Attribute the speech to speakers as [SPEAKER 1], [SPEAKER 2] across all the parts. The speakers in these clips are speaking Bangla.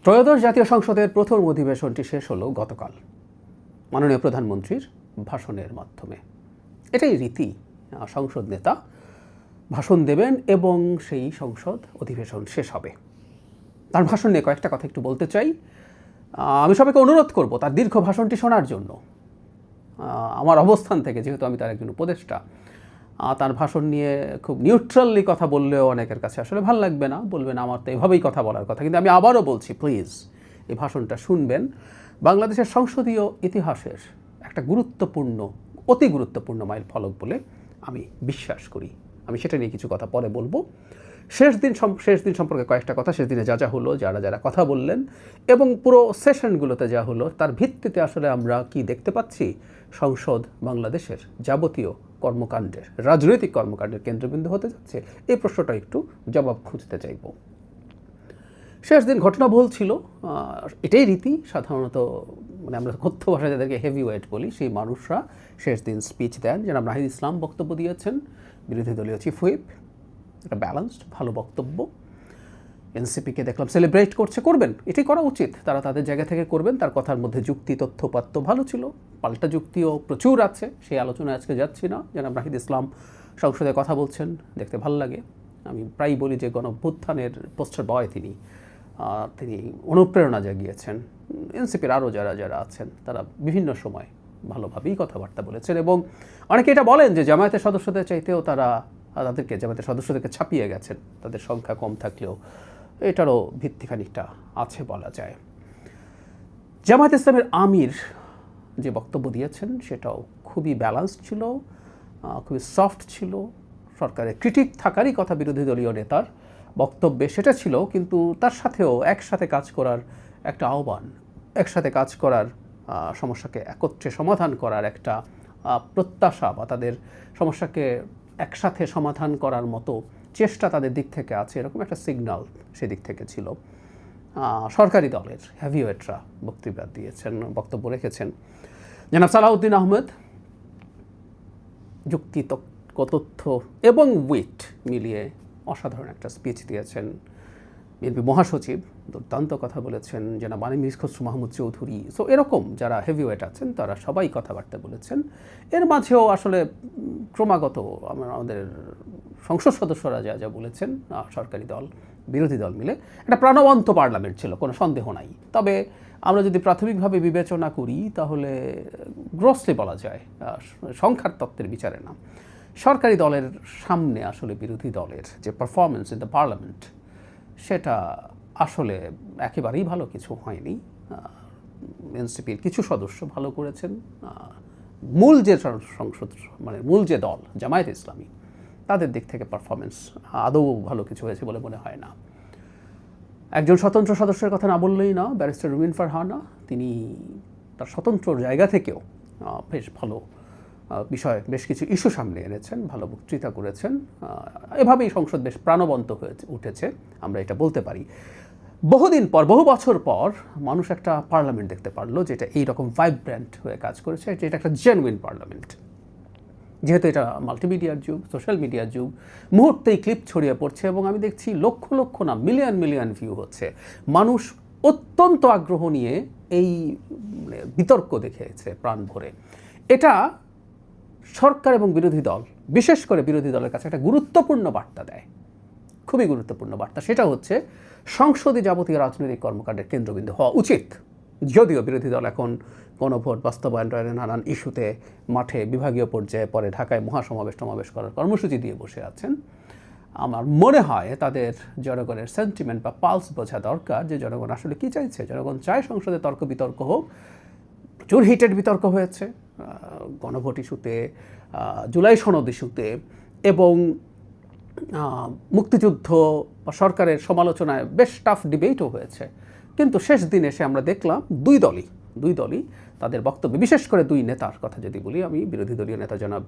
[SPEAKER 1] ত্রয়োদশ জাতীয় সংসদের প্রথম অধিবেশনটি শেষ হলো গতকাল মাননীয় প্রধানমন্ত্রীর ভাষণের মাধ্যমে। এটাই রীতি, সংসদ নেতা ভাষণ দেবেন এবং সেই সংসদ অধিবেশন শেষ হবে। তার ভাষণ নিয়ে কয়েকটা কথা একটু বলতে চাই। আমি সবাইকে অনুরোধ করব তার দীর্ঘ ভাষণটি শোনার জন্য। আমার অবস্থান থেকে, যেহেতু আমি তার একজন উপদেষ্টা, তার ভাষণ নিয়ে খুব নিউট্রালি কথা বললেও অনেকের কাছে আসলে ভালো লাগবে না, বলবেন আমার তো এভাবেই কথা বলার কথা। কিন্তু আমি আবারও বলছি, প্লিজ এই ভাষণটা শুনবেন। বাংলাদেশের সংসদীয় ইতিহাসের একটা গুরুত্বপূর্ণ, অতি গুরুত্বপূর্ণ মাইল ফলক বলে আমি বিশ্বাস করি। আমি সেটা নিয়ে কিছু কথা পরে বলবো। শেষ দিন সম্পর্কে কয়েকটা কথা, শেষ দিনে যা যা হলো, যারা কথা বললেন এবং পুরো সেশনগুলোতে যা হলো, তার ভিত্তিতে আসলে আমরা কি দেখতে পাচ্ছি সংসদ বাংলাদেশের যাবতীয় কর্মকাণ্ডের, রাজনৈতিক কর্মকাণ্ডের কেন্দ্রবিন্দু হতে যাচ্ছে, এই প্রশ্নটা একটু জবাব খুঁজতে চাইব। শেষ দিন ঘটনাবহুল ছিল, এটাই রীতি। সাধারণত আমরা কথ্য ভাষায় যাদেরকে হেভি ওয়েট বলি, সেই মানুষরা শেষ দিন স্পিচ দেন। জনাব নাহিদ ইসলাম বক্তব্য দিয়েছেন, বিরোধী দলীয় চিফ হুইপ, একটা ব্যালেন্সড ভালো বক্তব্য। এনসিপিকে দেখলাম সেলিব্রেট করবেন, এটাই করা উচিত, তারা তাদের জায়গা থেকে করবেন। তার কথার মধ্যে যুক্তি, তথ্যপাত্য ভালো ছিল, পাল্টা যুক্তিও প্রচুর আছে, সেই আলোচনায় আজকে যাচ্ছি না। জনাব নাহিদ ইসলাম সংসদে কথা বলছেন, দেখতে ভালো লাগে। আমি প্রায়ই বলি যে গণঅভ্যুত্থানের পোস্টার বয় তিনি অনুপ্রেরণা জাগিয়েছেন। এনসিপির আরও যারা আছেন তারা বিভিন্ন সময় ভালোভাবেই কথাবার্তা বলেছেন এবং অনেকে এটা বলেন যে জামায়াতের সদস্যদের চাইতেও জামায়াতের সদস্যদেরকে ছাপিয়ে গেছেন, তাদের সংখ্যা কম থাকলেও এটারও ভিত্তি খানিকটা আছে বলা যায়। জামায়াত ইসলামের আমির যে বক্তব্য দিয়েছেন সেটাও খুবই ব্যালেন্সড ছিল, খুবই সফট ছিল। সরকারের ক্রিটিক থাকারই কথা বিরোধী দলীয় নেতার বক্তব্যে, সেটা ছিল, কিন্তু তার সাথেও একসাথে কাজ করার একটা আহ্বান, একসাথে কাজ করার, সমস্যাকে একত্রে সমাধান করার একটা প্রত্যাশা, বা তাদের সমস্যাকে একসাথে সমাধান করার মতো চেষ্টা তাদের দিক থেকে আছে, এরকম একটা সিগন্যাল সেদিক থেকে ছিল। সরকারি দলের হেভিওয়েটরা বক্তব্য রেখেছেন। জনাব সালাউদ্দিন আহমেদ যুক্তি, তথ্য এবং উইট মিলিয়ে অসাধারণ একটা স্পিচ দিয়েছেন। বিএনপি মহাসচিব দুর্দান্ত কথা বলেছেন। জনাব আমির খসরু মাহমুদ চৌধুরী, সো এরকম যারা হেভিওয়েট আছেন তারা সবাই কথাবার্তা বলেছেন। এর মাঝেও আসলে ক্রমাগত আমাদের সংসদ সদস্যরা যা বলেছেন, সরকারি দল বিরোধী দল মিলে একটা প্রাণবন্ত পার্লামেন্ট ছিল, কোনো সন্দেহ নাই। তবে আমরা যদি প্রাথমিকভাবে বিবেচনা করি তাহলে গ্রসলি বলা যায়, সংখ্যার তত্ত্বের বিচারে না, সরকারি দলের সামনে আসলে বিরোধী দলের যে পারফরমেন্স ইন দ্য পার্লামেন্ট, সেটা আসলে একেবারেই ভালো কিছু হয়নি। এনসিপির কিছু সদস্য ভালো করেছেন, মূল যে দল জামায়াত ইসলামী, তাদের দিক থেকে পারফরমেন্স আদৌ ভালো কিছু হয়েছে বলে মনে হয় না। একজন স্বতন্ত্র সদস্যের কথা না বললেই না, ব্যারিস্টার রুমিন ফারহানা, তিনি তার স্বতন্ত্র জায়গা থেকেও বেশ ভালো বিষয়, বেশ কিছু ইস্যু সামনে এনেছেন, ভালো বক্তৃতা করেছেন। এভাবেই সংসদ বেশ প্রাণবন্ত হয়ে উঠেছে, আমরা এটা বলতে পারি। বহু বছর পর মানুষ একটা পার্লামেন্ট দেখতে পারলো যেটা এইরকম ভাইব্রেন্ট হয়ে কাজ করেছে, যেটা একটা জেনুইন পার্লামেন্ট। যেহেতু এটা মাল্টিমিডিয়ার যুগ, সোশ্যাল মিডিয়ার যুগ, মুহূর্তেই ক্লিপ ছড়িয়ে পড়ছে এবং আমি দেখছি লক্ষ লক্ষ না মিলিয়ন ভিউ হচ্ছে। মানুষ অত্যন্ত আগ্রহ নিয়ে এই বিতর্ক দেখেছে প্রাণ ভরে। এটা সরকার এবং বিরোধী দল, বিশেষ করে বিরোধী দলের কাছে একটা গুরুত্বপূর্ণ বার্তা দেয়, খুবই গুরুত্বপূর্ণ বার্তা। সেটা হচ্ছে সংসদে যাবতীয় রাজনৈতিক কর্মকাণ্ডের কেন্দ্রবিন্দু হওয়া উচিত। যদিও বিরোধী দল এখন গণভোট বাস্তবায়নের নানান ইস্যুতে মাঠে, বিভাগীয় পর্যায়ে, পরে ঢাকায় মহাসমাবেশ করার কর্মসূচি দিয়ে বসে আছেন, আমার মনে হয় তাদের জনগণের সেন্টিমেন্ট বা পালস বোঝা দরকার, যে জনগণ আসলে কী চাইছে। জনগণ চায় সংসদে তর্ক বিতর্ক হোক, প্রচুর হিটেড বিতর্ক হয়েছে গণভোট ইস্যুতে, জুলাই সনদ ইস্যুতে, এবং মুক্তিযুদ্ধ বা সরকারের সমালোচনায় বেশ টাফ ডিবেটও হয়েছে। কিন্তু শেষ দিন এসে আমরা দেখলাম দুই দলই তাদের বক্তব্য, বিশেষ করে দুই নেতার কথা যদি বলি, আমি বিরোধী দলীয় নেতা জনাব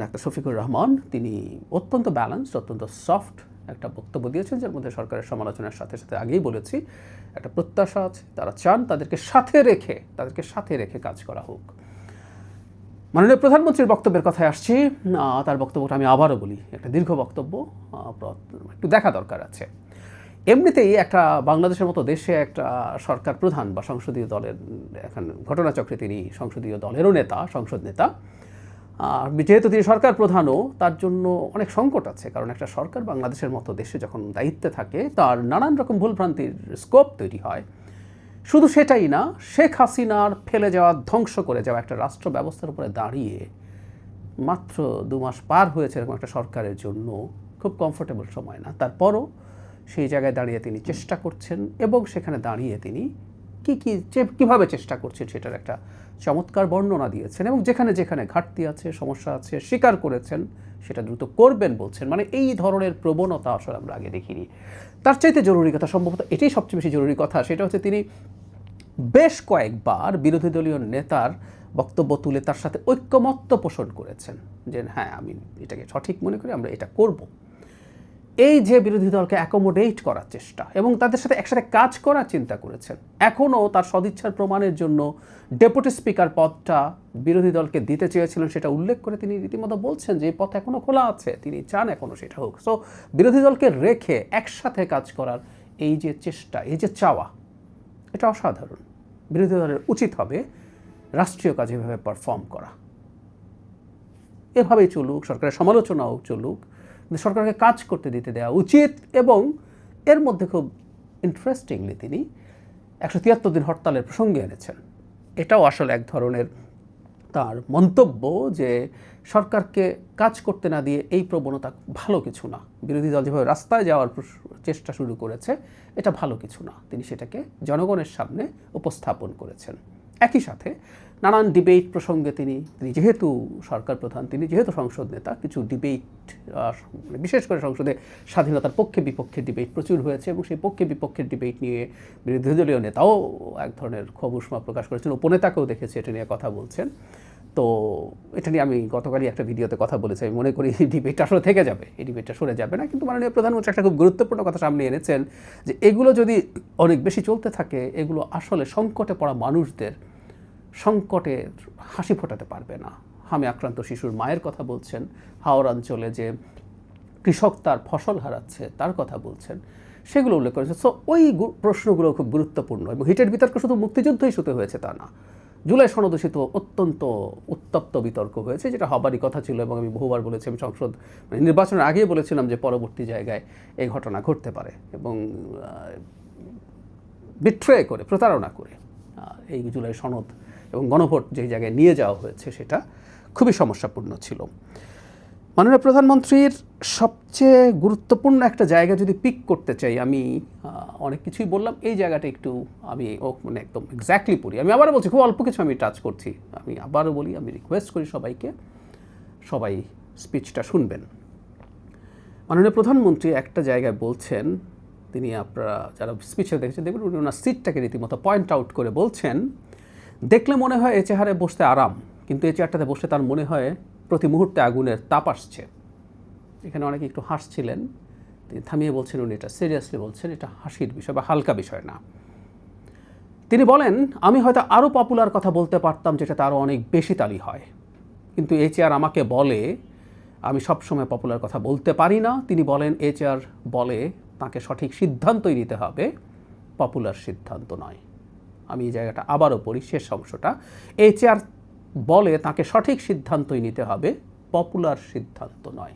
[SPEAKER 1] ডাক্তার শফিকুর রহমান, তিনি অত্যন্ত ব্যালেন্সড, অত্যন্ত সফট একটা বক্তব্য দিয়েছেন, যার মধ্যে সরকারের সমালোচনার সাথে সাথে আগেই বলেছি একটা প্রত্যাশা আছে, তারা চান তাদেরকে সাথে রেখে কাজ করা হোক। মাননীয় প্রধানমন্ত্রীর বক্তব্যের কথায় আসছি। তার বক্তব্যটা আমি আবারও বলি, একটা দীর্ঘ বক্তব্য, একটু দেখা দরকার আছে। এমনিতেই একটা বাংলাদেশের মতো দেশে একটা সরকার প্রধান বা সংসদীয় দলের এখন ঘটনাচক্রে তিনি সংসদীয় দলেরও নেতা, সংসদ নেতা। আর যেহেতু তিনি সরকার প্রধানও, তার জন্য অনেক সংকট আছে। কারণ একটা সরকার বাংলাদেশের মতো দেশে যখন দায়িত্বে থাকে, তার নানান রকম ভুলভ্রান্তির স্কোপ তৈরি হয়। শুধু সেটাই না, শেখ হাসিনার ফেলে যাওয়া, ধ্বংস করে যাওয়া একটা রাষ্ট্র ব্যবস্থার উপরে দাঁড়িয়ে মাত্র 2 মাস পার হয়েছে এরকম একটা সরকারের জন্য খুব কমফোর্টেবল সময় না। তারপরও সেই জায়গায় দাঁড়িয়ে তিনি চেষ্টা করছেন, এবং সেখানে দাঁড়িয়ে তিনি কীভাবে চেষ্টা করছেন সেটার একটা চমৎকার বর্ণনা দিয়েছেন, এবং যেখানে যেখানে ঘাটতি আছে, সমস্যা আছে, স্বীকার করেছেন, সেটা দ্রুত করবেন বলছেন। মানে এই ধরনের প্রবণতা আসলে আমরা আগে দেখিনি। তার চাইতে জরুরি কথা, সম্ভবত এটাই সবচেয়ে বেশি জরুরি কথা, সেটা হচ্ছে তিনি বেশ কয়েকবার বিরোধী দলীয় নেতার বক্তব্য তুলে তার সাথে ঐক্যমত্য পোষণ করেছেন যে হ্যাঁ, আমি এটাকে সঠিক মনে করি, আমরা এটা করব। এই যে বিরোধী দলকে অ্যাকোমোডেট করার চেষ্টা এবং তাদের সাথে একসাথে কাজ করার চিন্তা করেছেন, এখনও তার সদিচ্ছার প্রমাণের জন্য ডেপুটি স্পিকার পদটা বিরোধী দলকে দিতে চেয়েছিলেন, সেটা উল্লেখ করে তিনি রীতিমতো বলছেন যে এই পথ এখনও খোলা আছে, তিনি চান এখনও সেটা হোক। সো বিরোধী দলকে রেখে একসাথে কাজ করার এই যে চেষ্টা, এই যে চাওয়া, এটা অসাধারণ। বিরোধী দলের উচিত হবে রাষ্ট্রীয় কাজে এভাবে পারফর্ম করা, এভাবেই চলুক, সরকারের সমালোচনাও চলুক, কিন্তু সরকারকে কাজ করতে দিতে দেওয়া উচিত। এবং এর মধ্যে খুব ইন্টারেস্টিংলি তিনি 173 দিন হরতালের প্রসঙ্গে এনেছেন। এটাও আসলে এক ধরনের তার মন্তব্য যে সরকারকে কাজ করতে না দিয়ে এই প্রবণতা ভালো কিছু না। বিরোধী দল যেভাবে রাস্তায় যাওয়ার চেষ্টা শুরু করেছে, এটা ভালো কিছু না। তিনি সেটাকে জনগণের সামনে উপস্থাপন করেছেন। একই সাথে নানান ডিবেট প্রসঙ্গে তিনি যেহেতু সরকার প্রধান, তিনি যেহেতু সংসদ নেতা, কিছু ডিবেট, বিশেষ করে সংসদে স্বাধীনতার পক্ষে বিপক্ষে ডিবেট প্রচুর হয়েছে, এবং সেই পক্ষে বিপক্ষের ডিবেট নিয়ে বিরোধী দলীয় নেতাও এক ধরনের ক্ষোভ উষ্মা প্রকাশ করেছেন, উপনেতাকেও দেখেছি এটা নিয়ে কথা বলছেন। তো এটা নিয়ে আমি গতকালই একটা ভিডিওতে কথা বলেছি। আমি মনে করি এই ডিবেটটা আসলে থেকে যাবে, এই ডিবেটটা সরে যাবে না। কিন্তু মাননীয় প্রধানমন্ত্রী একটা খুব গুরুত্বপূর্ণ কথা সামনে এনেছেন যে এগুলো যদি অনেক বেশি চলতে থাকে, এগুলো আসলে সংকটে পড়া মানুষদের সংকটের হাসি ফোটাতে পারবে না। হামে আক্রান্ত শিশুর মায়ের কথা বলছেন, হাওর অঞ্চলে যে কৃষক তার ফসল হারাচ্ছে তার কথা বলছেন, সেগুলো উল্লেখ করেছে। সো ওই প্রশ্নগুলো খুব গুরুত্বপূর্ণ। এবং হিটের বিতর্ক শুধু মুক্তিযুদ্ধই শুতে হয়েছে তা না, জুলাই সনদোষিত অত্যন্ত উত্তপ্ত বিতর্ক হয়েছে, যেটা হবারই কথা ছিল। এবং আমি বহুবার বলেছি, আমি সংসদ নির্বাচনের আগেই বলেছিলাম যে পরবর্তী জায়গায় এই ঘটনা ঘটতে পারে, এবং বিট্রে করে, প্রতারণা করে এই জুলাই সনদ এবং গণভোট যে জায়গায় নিয়ে যাওয়া হয়েছে সেটা খুবই সমস্যাপূর্ণ ছিল। মাননীয় প্রধানমন্ত্রীর সবচেয়ে গুরুত্বপূর্ণ একটা জায়গা যদি পিক করতে চাই, আমি অনেক কিছুই বললাম, এই জায়গাটা একটু আমি মানে একদম এক্স্যাক্টলি পড়ি। আমি আবারও বলছি, খুব অল্প কিছু আমি টাচ করছি। আমি আবারও বলি, আমি রিকোয়েস্ট করি সবাই স্পিচটা শুনবেন। মাননীয় প্রধানমন্ত্রী একটা জায়গায় বলছেন, তিনি আপনারা যারা স্পিচে দেখেছেন দেখবেন, উনি ওনার সিটটাকে রীতিমতো পয়েন্ট আউট করে বলছেন, দেখলে মনে হয় এ চেহারে বসতে আরাম, কিন্তু এই চেয়ারটাতে বসলে তার মনে হয় প্রতি মুহূর্তে আগুনের তাপ আসছে। এখানে অনেকে একটু হাসছিলেন, তিনি থামিয়ে বলছেন উনি এটা সিরিয়াসলি বলছেন, এটা হাসির বিষয় বা হালকা বিষয় না। তিনি বলেন, আমি হয়তো আরও পপুলার কথা বলতে পারতাম, যেটাতে আরও অনেক বেশি তালি হয়, কিন্তু এই চেয়ার আমাকে বলে আমি সবসময় পপুলার কথা বলতে পারি না। তিনি বলেন এই চেয়ার বলে তাকে সঠিক সিদ্ধান্তই নিতে হবে, পপুলার সিদ্ধান্ত নয়। আমি এই জায়গাটা আবারও পড়ি, শেষ অংশটা। এই চেয়ার বলে তাকে সঠিক সিদ্ধান্তই নিতে হবে, পপুলার সিদ্ধান্ত নয়।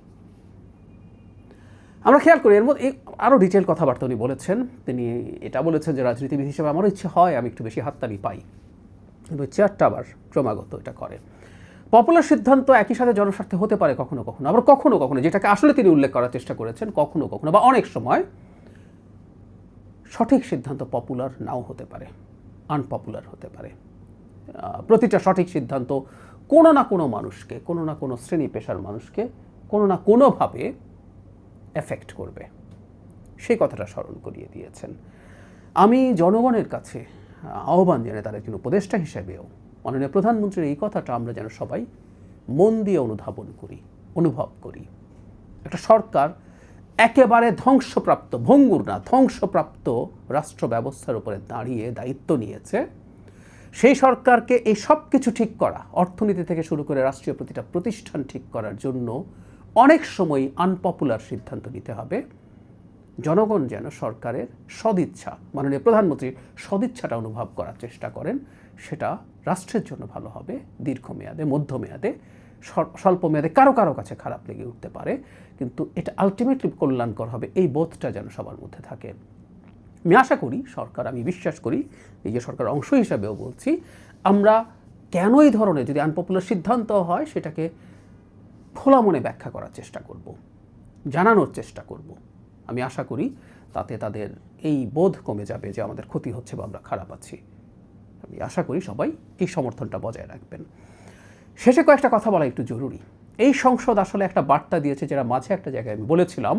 [SPEAKER 1] আমরা খেয়াল করি এর মধ্যে আরও ডিটেল কথাবার্তা উনি বলেছেন। তিনি এটা বলেছেন যে রাজনীতিবিদ হিসেবে আমারও ইচ্ছে হয় আমি একটু বেশি হাততালি পাই, কিন্তু চেয়ারটা আবার ক্রমাগত এটা করে। পপুলার সিদ্ধান্ত একই সাথে জনস্বার্থে হতে পারে কখনো কখনো, আবার কখনো কখনো, যেটাকে আসলে তিনি উল্লেখ করার চেষ্টা করেছেন, কখনো কখনো বা অনেক সময় সঠিক সিদ্ধান্ত পপুলার নাও হতে পারে, আনপপুলার হতে পারে। প্রতিটা সঠিক সিদ্ধান্ত কোনো না কোনো মানুষকে, কোনো না কোনো শ্রেণী পেশার মানুষকে কোনো না কোনোভাবে এফেক্ট করবে, সেই কথাটা স্মরণ করিয়ে দিয়েছেন। আমি জনগণের কাছে আহ্বান জানাই, তার একজন উপদেষ্টা হিসেবেও, মাননীয় প্রধানমন্ত্রীর এই কথাটা আমরা যেন সবাই মন দিয়ে অনুভব করি। একটা সরকার একেবারে ধ্বংসপ্রাপ্ত, ভঙ্গুর না, ধ্বংসপ্রাপ্ত রাষ্ট্র ব্যবস্থার উপরে দাঁড়িয়ে দায়িত্ব নিয়েছে। সেই সরকারকে এই সব কিছু ঠিক করা, অর্থনীতি থেকে শুরু করে রাষ্ট্রীয় প্রতিটা প্রতিষ্ঠান ঠিক করার জন্য অনেক সময় আনপপুলার সিদ্ধান্ত নিতে হবে, জনগণ যেন সরকারের সদিচ্ছা, মাননীয় প্রধানমন্ত্রীর সদিচ্ছাটা অনুভব করার চেষ্টা করেন, সেটা রাষ্ট্রের জন্য ভালো হবে। দীর্ঘমেয়াদে, মধ্যমেয়াদে, স্বল্প মেয়াদে কারো কারো কাছে খারাপ লেগে উঠতে পারে, কিন্তু এটা আলটিমেটলি কল্যাণকর হবে, এই বোধটা যেন সবার মধ্যে থাকে। আমি আশা করি সরকার, আমি বিশ্বাস করি, এই যে সরকার অংশ হিসাবেও বলছি, আমরা কেন এই ধরনের যদি আনপপুলার সিদ্ধান্ত হয় সেটাকে খোলা মনে ব্যাখ্যা করার চেষ্টা করব, জানানোর চেষ্টা করব। আমি আশা করি তাতে তাদের এই বোধ কমে যাবে যে আমাদের ক্ষতি হচ্ছে বা আমরা খারাপ আছি। আমি আশা করি সবাই এই সমর্থনটা বজায় রাখবেন। শেষে কয়েকটা কথা বলা একটু জরুরি। এই সংসদ আসলে একটা বার্তা দিয়েছে, যেটা মাঝে একটা জায়গায় আমি বলেছিলাম,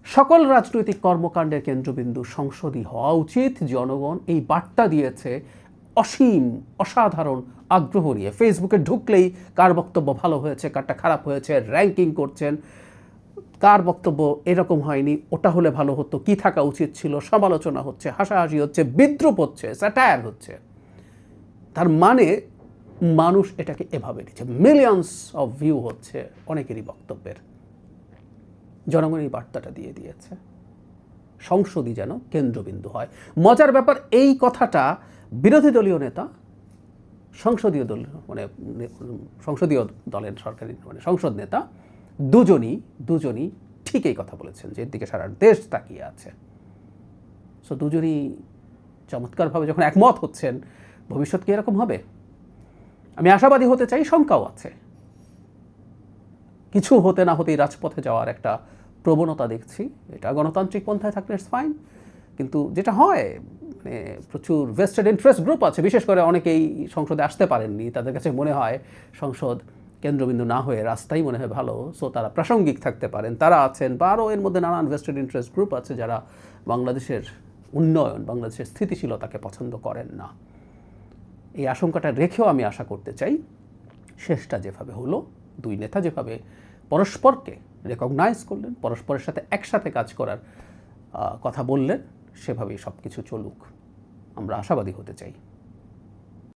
[SPEAKER 1] সকল রাজনৈতিক কর্মকাণ্ডের কেন্দ্রবিন্দু সংসদই হওয়া উচিত। জনগণ এই বার্তা দিয়েছে অসীম অসাধারণ আগ্রহ নিয়ে। ফেসবুকে ঢুকলেই কার বক্তব্য ভালো হয়েছে, কারটা খারাপ হয়েছে র্যাঙ্কিং করছেন, কার বক্তব্য এরকম হয়নি, ওটা হলে ভালো হতো, কি থাকা উচিত ছিল, সমালোচনা হচ্ছে, হাসাহাসি হচ্ছে, বিদ্রূপ হচ্ছে, স্যাটায়ার হচ্ছে। তার মানে মানুষ এটাকে এভাবে নিচ্ছে, মিলিয়নস অফ ভিউ হচ্ছে অনেকেরই বক্তব্যের। জনগণ এই বার্তাটা দিয়ে দিয়েছে, সংসদই যেন কেন্দ্রবিন্দু হয়। মজার ব্যাপার, এই কথাটা বিরোধী দলীয় নেতা, সংসদীয় দলের সরকারি সংসদ নেতা দুজনই ঠিক এই কথা বলেছেন, যে এর দিকে সারা দেশ তাকিয়ে আছে। সো দুজনই চমৎকারভাবে যখন একমত হচ্ছেন, ভবিষ্যৎ কি এরকম হবে? আমি আশাবাদী হতে চাই, শঙ্কাও আছে। কিছু হতে না হতেই রাজপথে যাওয়ার একটা প্রবণতা দেখছি। এটা গণতান্ত্রিক পন্থায় থাকলে ইটস ফাইন, কিন্তু যেটা হয়, মানে প্রচুর ভেস্টেড ইন্টারেস্ট গ্রুপ আছে, বিশেষ করে অনেকেই সংসদে আসতে পারেননি, তাদের কাছে মনে হয় সংসদ কেন্দ্রবিন্দু না হয়ে রাস্তাই মনে হয় ভালো। সো তারা প্রাসঙ্গিক থাকতে পারেন, তারা আছেন, বা আরও এর মধ্যে নানান ভেস্টেড ইন্টারেস্ট গ্রুপ আছে যারা বাংলাদেশের উন্নয়ন, বাংলাদেশের স্থিতিশীলতাকে পছন্দ করেন না। এই আশঙ্কাটা রেখেও আমি আশা করতে চাই, শেষটা যেভাবে হলো, দুই নেতা যেভাবে পরস্পরকে রেকগনাইজ করলেন, পরস্পরের সাথে একসাথে কাজ করার কথা বললেন, সেভাবেই সব কিছু চলুক। আমরা আশাবাদী হতে চাই।